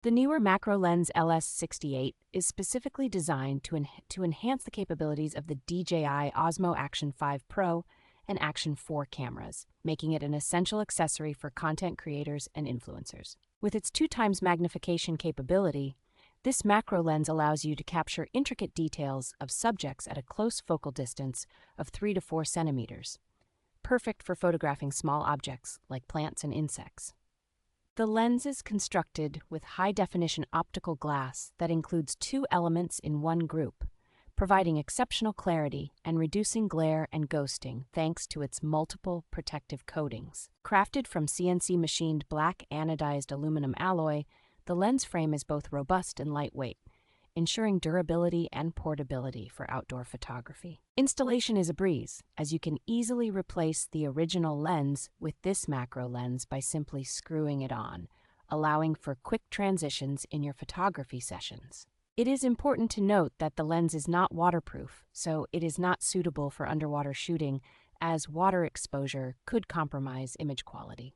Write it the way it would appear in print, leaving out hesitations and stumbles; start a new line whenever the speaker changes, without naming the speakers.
The Neewer Macro Lens LS-68 is specifically designed to enhance the capabilities of the DJI Osmo Action 5 Pro and Action 4 cameras, making it an essential accessory for content creators and influencers. With its 2x magnification capability, this macro lens allows you to capture intricate details of subjects at a close focal distance of 3 to 4 centimeters, perfect for photographing small objects like plants and insects. The lens is constructed with high-definition optical glass that includes 2 elements in one group, providing exceptional clarity and reducing glare and ghosting thanks to its multiple protective coatings. Crafted from CNC-machined black anodized aluminum alloy, the lens frame is both robust and lightweight, ensuring durability and portability for outdoor photography. Installation is a breeze, as you can easily replace the original lens with this macro lens by simply screwing it on, allowing for quick transitions in your photography sessions. It is important to note that the lens is not waterproof, so it is not suitable for underwater shooting, as water exposure could compromise image quality.